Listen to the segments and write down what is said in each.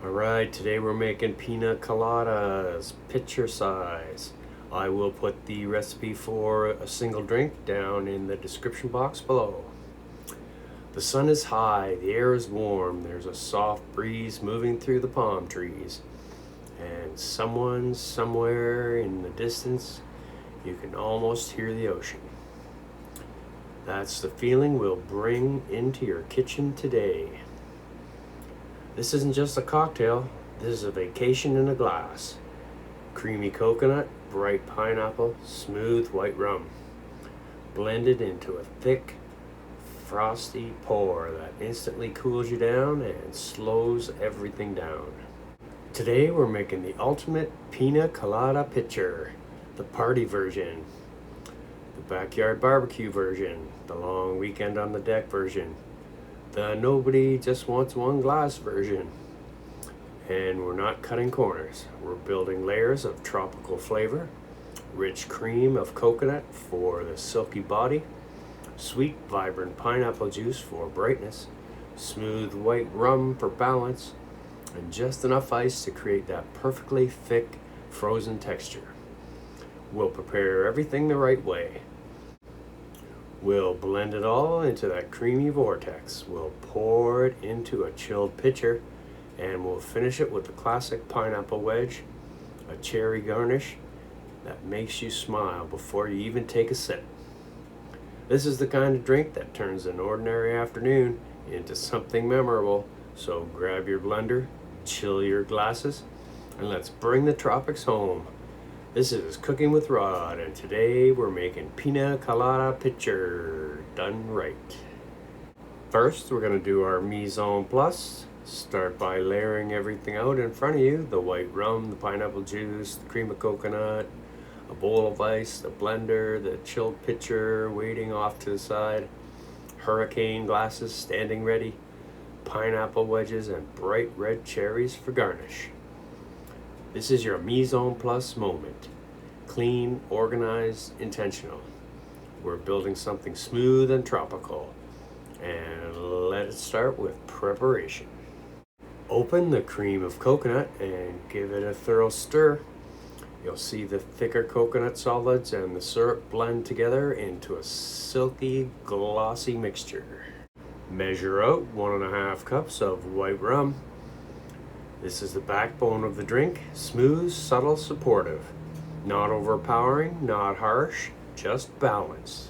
Alright, today we're making Piña Coladas, pitcher size. I will put the recipe for a single drink down in the description box below. The sun is high, the air is warm, there's a soft breeze moving through the palm trees. And someone somewhere in the distance, you can almost hear the ocean. That's the feeling we'll bring into your kitchen today. This isn't just a cocktail, this is a vacation in a glass. Creamy coconut, bright pineapple, smooth white rum, blended into a thick, frosty pour that instantly cools you down and slows everything down. Today we're making the ultimate Piña Colada Pitcher, the party version, the backyard barbecue version, the long weekend on the deck version, the nobody just wants one glass version. And we're not cutting corners. We're building layers of tropical flavor, rich cream of coconut for the silky body, sweet, vibrant pineapple juice for brightness, smooth white rum for balance, and just enough ice to create that perfectly thick, frozen texture. We'll prepare everything the right way. We'll blend it all into that creamy vortex. We'll pour it into a chilled pitcher, and we'll finish it with the classic pineapple wedge, a cherry garnish that makes you smile before you even take a sip. This is the kind of drink that turns an ordinary afternoon into something memorable. So grab your blender, chill your glasses, and let's bring the tropics home. This is Cooking with Rod, and today we're making Piña Colada Pitcher done right. First, we're going to do our mise en place. Start by layering everything out in front of you: the white rum, the pineapple juice, the cream of coconut, a bowl of ice, the blender, the chilled pitcher waiting off to the side, hurricane glasses standing ready, pineapple wedges, and bright red cherries for garnish. This is your mise en place moment. Clean, organized, intentional. We're building something smooth and tropical. And let it start with preparation. Open the cream of coconut and give it a thorough stir. You'll see the thicker coconut solids and the syrup blend together into a silky, glossy mixture. Measure out 1.5 cups of white rum. This is the backbone of the drink, smooth, subtle, supportive. Not overpowering, not harsh, just balanced.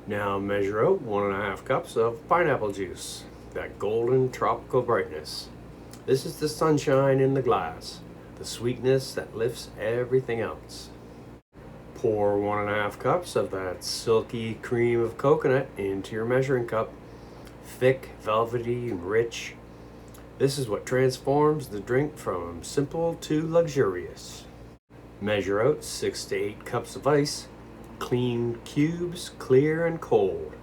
Now measure out 1.5 cups of pineapple juice, that golden tropical brightness. This is the sunshine in the glass, the sweetness that lifts everything else. Pour 1.5 cups of that silky cream of coconut into your measuring cup, thick, velvety, and rich. This is what transforms the drink from simple to luxurious. Measure out 6 to 8 cups of ice, clean cubes, clear and cold.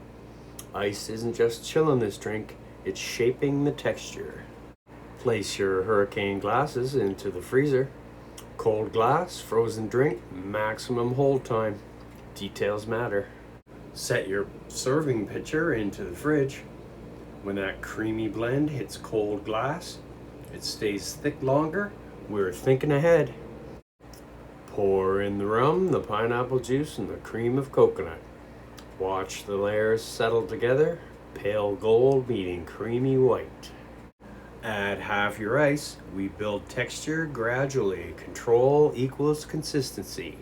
Ice isn't just chilling this drink, it's shaping the texture. Place your hurricane glasses into the freezer. Cold glass, frozen drink, maximum hold time. Details matter. Set your serving pitcher into the fridge. When that creamy blend hits cold glass, it stays thick longer. We're thinking ahead. Pour in the rum, the pineapple juice, and the cream of coconut. Watch the layers settle together, pale gold meeting creamy white. Add half your ice. We build texture gradually. Control equals consistency.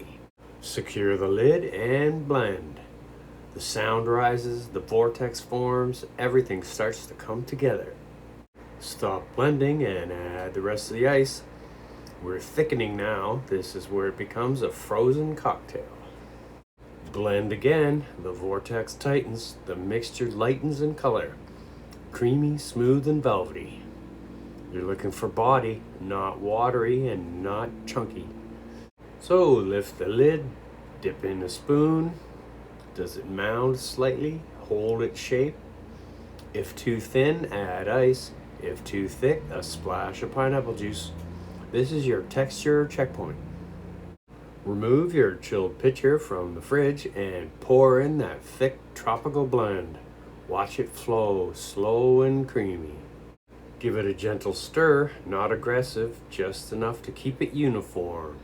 Secure the lid and blend. The sound rises, the vortex forms, everything starts to come together. Stop blending and add the rest of the ice. We're thickening now. This is where it becomes a frozen cocktail. Blend again. The vortex tightens. The mixture lightens in color. Creamy, smooth, and velvety. You're looking for body, not watery and not chunky. So lift the lid, dip in a spoon. Does it mound slightly? Hold its shape. If too thin, add ice. If too thick, a splash of pineapple juice. This is your texture checkpoint. Remove your chilled pitcher from the fridge and pour in that thick tropical blend. Watch it flow, slow and creamy. Give it a gentle stir, not aggressive, just enough to keep it uniform.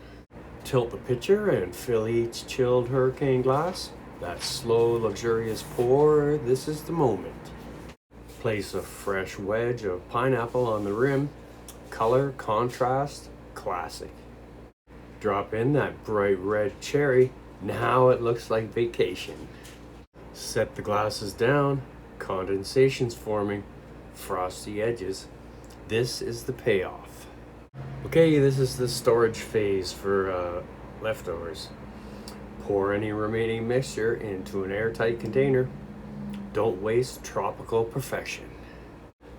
Tilt the pitcher and fill each chilled hurricane glass. That slow, luxurious pour, this is the moment. Place a fresh wedge of pineapple on the rim. Color, contrast, classic. Drop in that bright red cherry. Now it looks like vacation. Set the glasses down. Condensation's forming. Frosty edges. This is the payoff. Okay, this is the storage phase for leftovers. Pour any remaining mixture into an airtight container. Don't waste tropical perfection.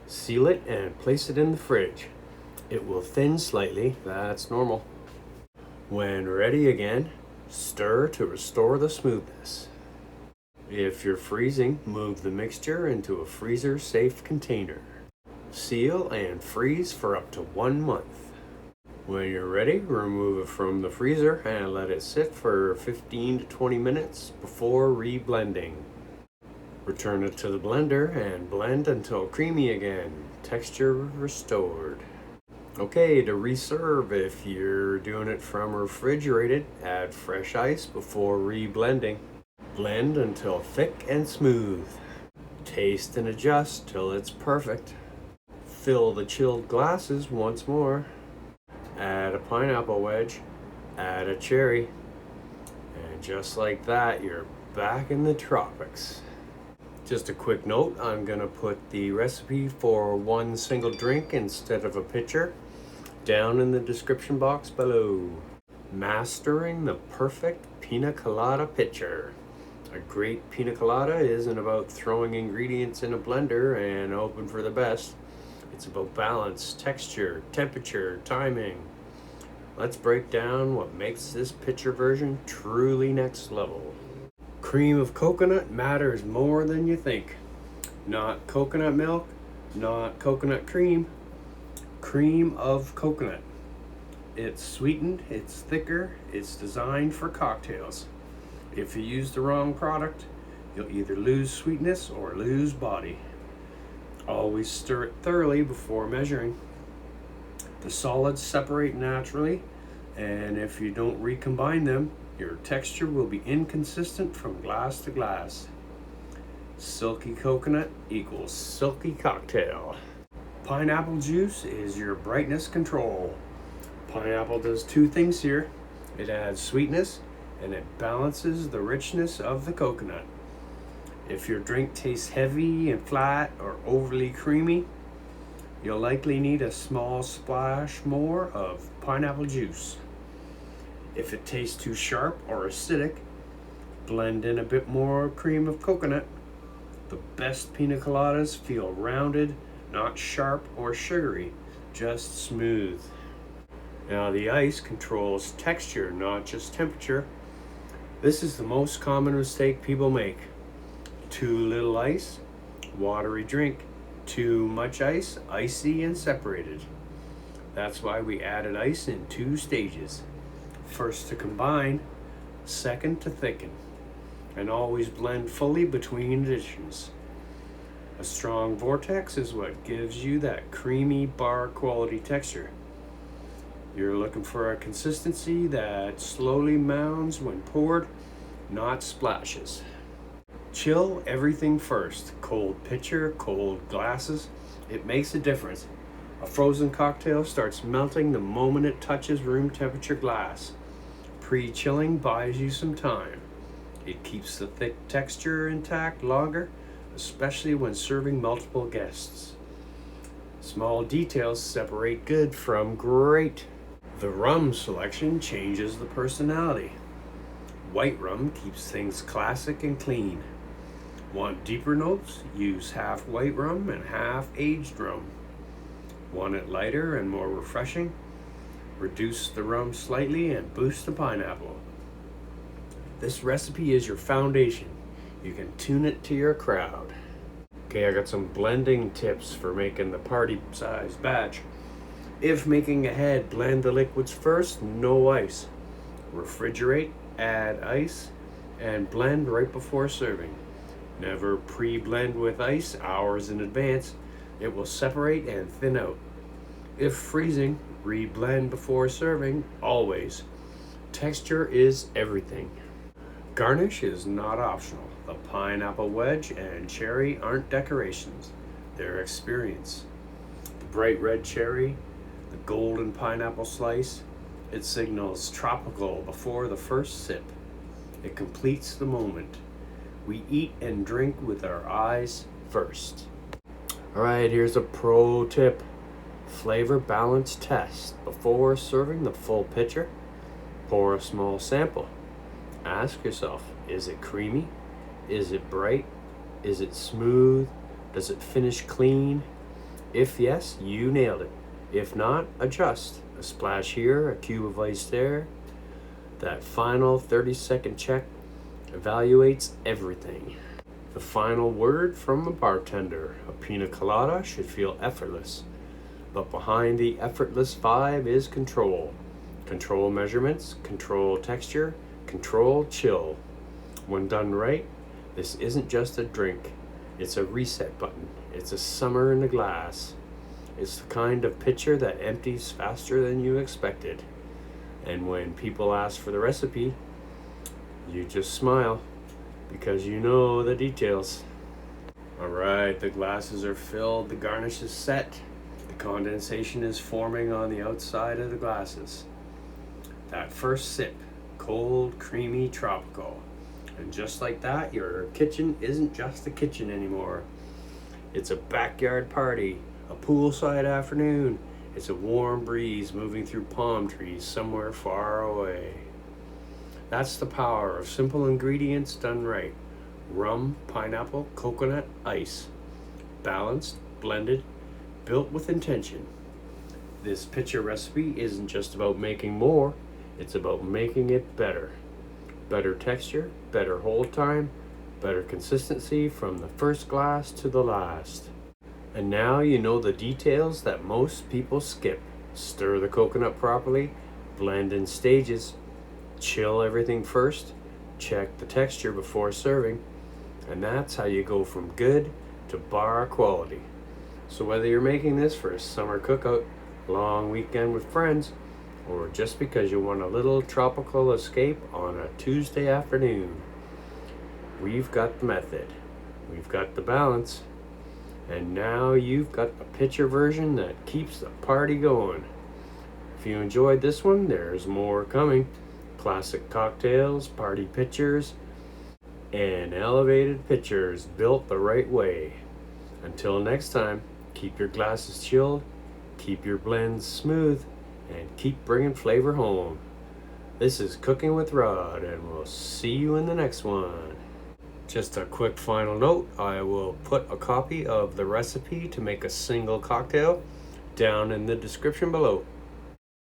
Seal it and place it in the fridge. It will thin slightly, that's normal. When ready again, stir to restore the smoothness. If you're freezing, move the mixture into a freezer-safe container. Seal and freeze for up to 1 month. When you're ready, remove it from the freezer and let it sit for 15 to 20 minutes before reblending. Return it to the blender and blend until creamy again, texture restored. Okay, to reserve, if you're doing it from refrigerated, add fresh ice before reblending. Blend until thick and smooth. Taste and adjust till it's perfect. Fill the chilled glasses once more. Add a pineapple wedge, add a cherry, and just like that, you're back in the tropics. Just a quick note, I'm gonna put the recipe for one single drink instead of a pitcher down in the description box below. Mastering the perfect Piña Colada Pitcher. A great Pina Colada isn't about throwing ingredients in a blender and hoping for the best. It's about balance, texture, temperature, timing. Let's break down what makes this pitcher version truly next level. Cream of coconut matters more than you think. Not coconut milk, not coconut cream. Cream of coconut. It's sweetened, it's thicker, it's designed for cocktails. If you use the wrong product, you'll either lose sweetness or lose body. Always stir it thoroughly before measuring. The solids separate naturally, and if you don't recombine them, your texture will be inconsistent from glass to glass. Silky coconut equals silky cocktail. Pineapple juice is your brightness control. Pineapple does two things here. It adds sweetness and it balances the richness of the coconut. If your drink tastes heavy and flat or overly creamy, you'll likely need a small splash more of pineapple juice. If it tastes too sharp or acidic, blend in a bit more cream of coconut. The best pina coladas feel rounded, not sharp or sugary, just smooth. Now the ice controls texture, not just temperature. This is the most common mistake people make. Too little ice, watery drink. Too much ice, icy and separated. That's why we added ice in 2 stages. First to combine, second to thicken. And always blend fully between additions. A strong vortex is what gives you that creamy bar quality texture. You're looking for a consistency that slowly mounds when poured, not splashes. Chill everything first. Cold pitcher, cold glasses. It makes a difference. A frozen cocktail starts melting the moment it touches room temperature glass. Pre-chilling buys you some time. It keeps the thick texture intact longer, especially when serving multiple guests. Small details separate good from great. The rum selection changes the personality. White rum keeps things classic and clean. Want deeper notes? Use half white rum and half aged rum. Want it lighter and more refreshing? Reduce the rum slightly and boost the pineapple. This recipe is your foundation. You can tune it to your crowd. Okay, I got some blending tips for making the party size batch. If making ahead, blend the liquids first, no ice. Refrigerate, add ice, and blend right before serving. Never pre-blend with ice hours in advance. It will separate and thin out. If freezing, reblend before serving, always. Texture is everything. Garnish is not optional. The pineapple wedge and cherry aren't decorations, they're experience. The bright red cherry, the golden pineapple slice, it signals tropical before the first sip. It completes the moment. We eat and drink with our eyes first. Alright, here's a pro tip. Flavor balance test. Before serving the full pitcher, pour a small sample. Ask yourself, is it creamy? Is it bright? Is it smooth? Does it finish clean? If yes, you nailed it. If not, adjust. A splash here, a cube of ice there. That final 30-second check evaluates everything. The final word from the bartender. A pina colada should feel effortless. But behind the effortless vibe is control. Control measurements, control texture, control chill. When done right, this isn't just a drink. It's a reset button. It's a summer in a glass. It's the kind of pitcher that empties faster than you expected. And when people ask for the recipe, you just smile because you know the details. All right, the glasses are filled, the garnish is set, the condensation is forming on the outside of the glasses. That first sip, cold, creamy, tropical. And just like that, your kitchen isn't just a kitchen anymore. It's a backyard party, a poolside afternoon. It's a warm breeze moving through palm trees somewhere far away. That's the power of simple ingredients done right. Rum, pineapple, coconut, ice. Balanced, blended, built with intention. This pitcher recipe isn't just about making more, it's about making it better. Better texture, better hold time, better consistency from the first glass to the last. And now you know the details that most people skip. Stir the coconut properly, blend in stages, chill everything first, check the texture before serving, and that's how you go from good to bar quality. So whether you're making this for a summer cookout, long weekend with friends, or just because you want a little tropical escape on a Tuesday afternoon, we've got the method, we've got the balance, and now you've got the pitcher version that keeps the party going. If you enjoyed this one, there's more coming. Classic cocktails, party pitchers, and elevated pitchers built the right way. Until next time, keep your glasses chilled, keep your blends smooth, and keep bringing flavor home. This is Cooking with Rod, and we'll see you in the next one. Just a quick final note, I will put a copy of the recipe to make a single cocktail down in the description below.